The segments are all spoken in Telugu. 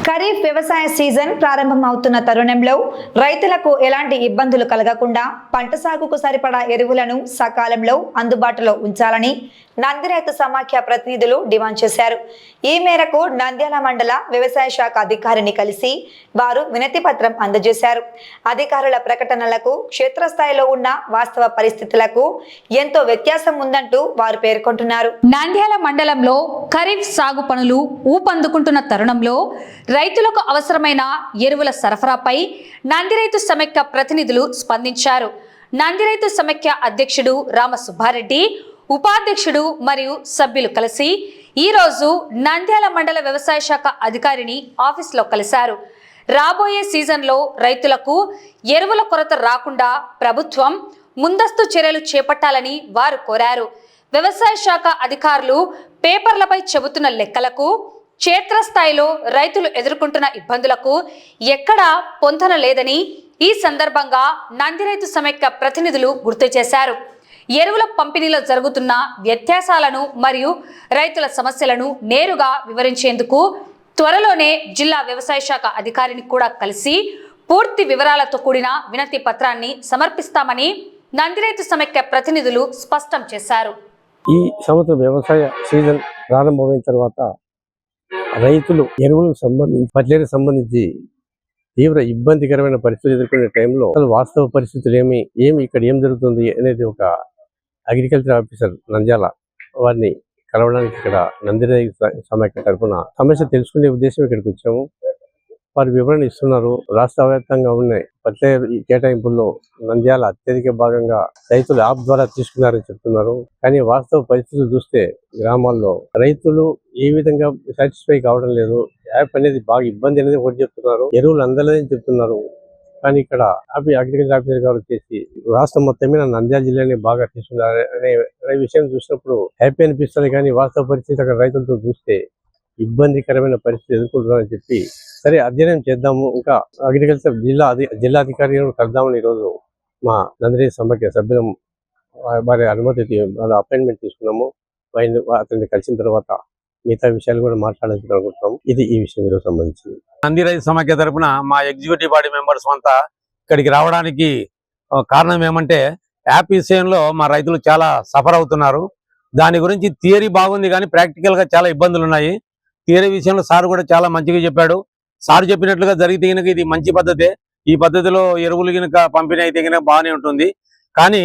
ఖరీఫ్ వ్యవసాయ సీజన్ ప్రారంభమవుతున్న తరుణంలో రైతులకు ఎలాంటి ఇబ్బందులు కలగకుండా పంట సాగుకు సరిపడా ఎరువులను సకాలంలో అందుబాటులో ఉంచాలని నంది రైతు సమాఖ్య ప్రతినిధులు డిమాండ్ చేశారు. ఈ మేరకు నంద్యాల మండల వ్యవసాయ శాఖ అధికారిని కలిసి వారు వినతి పత్రం అందజేశారు. అధికారుల ప్రకటనలకు క్షేత్రస్థాయిలో ఉన్న వాస్తవ పరిస్థితులకు ఎంతో వ్యత్యాసం ఉందంటూ వారు పేర్కొంటున్నారు. నంద్యాల మండలంలో ఖరీఫ్ సాగు పనులు ఊపందుకుంటున్న తరుణంలో రైతులకు అవసరమైన ఎరువుల సరఫరాపై నంది రైతు సమైక్య ప్రతినిధులు స్పందించారు. నంది రైతు సమైక్య అధ్యక్షుడు రామ సుబ్బారెడ్డి, ఉపాధ్యక్షుడు మరియు సభ్యులు కలిసి ఈరోజు నంద్యాల మండల వ్యవసాయ శాఖ అధికారిని ఆఫీసులో కలిశారు. రాబోయే సీజన్లో రైతులకు ఎరువుల కొరత రాకుండా ప్రభుత్వం ముందస్తు చర్యలు చేపట్టాలని వారు కోరారు. వ్యవసాయ శాఖ అధికారులు పేపర్లపై చెబుతున్న లెక్కలకు క్షేత్రస్థాయిలో రైతులు ఎదుర్కొంటున్న ఇబ్బందులకు ఎక్కడా పొంతన లేదని ఈ సందర్భంగా నంది రైతు సమైక్య ప్రతినిధులు గుర్తు చేశారు. ఎరువుల పంపిణీలో జరుగుతున్న వ్యత్యాసాలను మరియు రైతుల సమస్యలను నేరుగా వివరించేందుకు త్వరలోనే జిల్లా వ్యవసాయ శాఖ అధికారిని కూడా కలిసి పూర్తి వివరాలతో కూడిన వినతి పత్రాన్ని సమర్పిస్తామని నంది రైతు సమైక్య ప్రతినిధులు స్పష్టం చేశారు. ఈ సంవత్సరం వ్యవసాయ సీజన్ ప్రారంభమైన తర్వాత రైతులు ఎరువులకు సంబంధించి ఫర్టిలైజర్కి సంబంధించి తీవ్ర ఇబ్బందికరమైన పరిస్థితులు ఎదుర్కొనే టైంలో అసలు వాస్తవ పరిస్థితులు ఏమి ఇక్కడ ఏం జరుగుతుంది అనేది ఒక అగ్రికల్చర్ ఆఫీసర్ నంద్యాల వారిని కలవడానికి ఇక్కడ నంది రైతు సమైక్య తరఫున సమస్య తెలుసుకునే ఉద్దేశం ఇక్కడికి వచ్చాము. వారు వివరణ ఇస్తున్నారు. రాష్ట్ర వ్యాప్తంగా ఉన్నాయి ఫర్టిలైజర్ కేటాయింపుల్లో నంద్యాల అత్యధిక భాగంగా రైతులు యాప్ ద్వారా తీసుకున్నారని చెప్తున్నారు. కానీ వాస్తవ పరిస్థితులు చూస్తే గ్రామాల్లో రైతులు ఏ విధంగా సాటిస్ఫై కావడం లేదు. యాప్ అనేది బాగా ఇబ్బంది అనేది ఒకటి చెప్తున్నారు, ఎరువులు అందలేదని చెప్తున్నారు. కానీ ఇక్కడ అగ్రికల్చర్ ఆఫీసర్ గారు వచ్చేసి రాష్ట్రం మొత్తం మీద నంద్యాల జిల్లాని బాగా తీసుకున్నారు అనే విషయం చూసినప్పుడు హ్యాపీ అనిపిస్తుంది. కానీ వాస్తవ పరిస్థితి అక్కడ రైతులతో చూస్తే ఇబ్బందికరమైన పరిస్థితి ఎదుర్కొంటున్నారని చెప్పి సరే అధ్యయనం చేద్దాము, ఇంకా అగ్రికల్చర్ జిల్లాధికారి కలుద్దామని ఈరోజు మా నంది రైతు సమైక్య సభ్యులం వారి అనుమతి వాళ్ళ అపాయింట్మెంట్ తీసుకున్నాము. అతన్ని కలిసిన తర్వాత మిగతా విషయాలు కూడా మాట్లాడాలనుకుంటున్నాము. ఇది ఈ విషయం ఈరోజు సంబంధించి నంది రైతు సమైక్య తరపున మా ఎగ్జిక్యూటివ్ బాడీ మెంబర్స్ అంతా ఇక్కడికి రావడానికి కారణం ఏమంటే యాప్ విషయంలో మా రైతులు చాలా సఫర్ అవుతున్నారు. దాని గురించి థియరీ బాగుంది కానీ ప్రాక్టికల్ గా చాలా ఇబ్బందులు ఉన్నాయి. థియరీ విషయంలో సార్ కూడా చాలా మంచిగా చెప్పాడు. సార్ చెప్పినట్లుగా జరిగితే కనుక ఇది మంచి పద్ధతే. ఈ పద్ధతిలో ఎరువులు కనుక పంపిణీ అయితే కనుక బాగానే ఉంటుంది. కానీ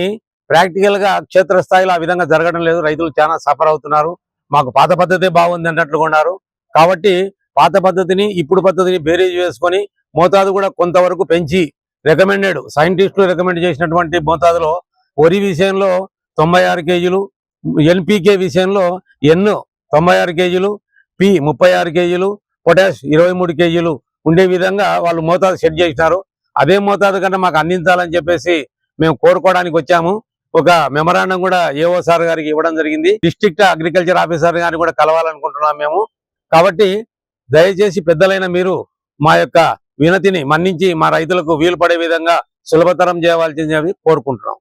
ప్రాక్టికల్ గా క్షేత్రస్థాయిలో ఆ విధంగా జరగడం లేదు. రైతులు చాలా సఫర్ అవుతున్నారు. మాకు పాత పద్ధతే బాగుంది అన్నట్లుగా ఉన్నారు. కాబట్టి పాత పద్ధతిని ఇప్పుడు పద్ధతిని బేరీజ్ వేసుకొని మోతాదు కూడా కొంతవరకు పెంచి రికమెండెడ్ సైంటిస్టులు రికమెండ్ చేసినటువంటి మోతాదులో వరి విషయంలో 96 కేజీలు, ఎన్పికే విషయంలో ఎన్ 96 కేజీలు, పి 36 కేజీలు, పొటాష్ 23 కేజీలు ఉండే విధంగా వాళ్ళు మోతాదు సెట్ చేసినారు. అదే మోతాదు కన్నా మాకు అందించాలని చెప్పేసి మేము కోరుకోవడానికి వచ్చాము. ఒక మెమరాండం కూడా ఏఓ సార్ గారికి ఇవ్వడం జరిగింది. డిస్ట్రిక్ట్ అగ్రికల్చర్ ఆఫీసర్ గారిని కూడా కలవాలనుకుంటున్నాం మేము. కాబట్టి దయచేసి పెద్దలైన మీరు మా యొక్క వినతిని మన్నించి మా రైతులకు వీలు పడే విధంగా సులభతరం చేయవలసింది కోరుకుంటున్నాం.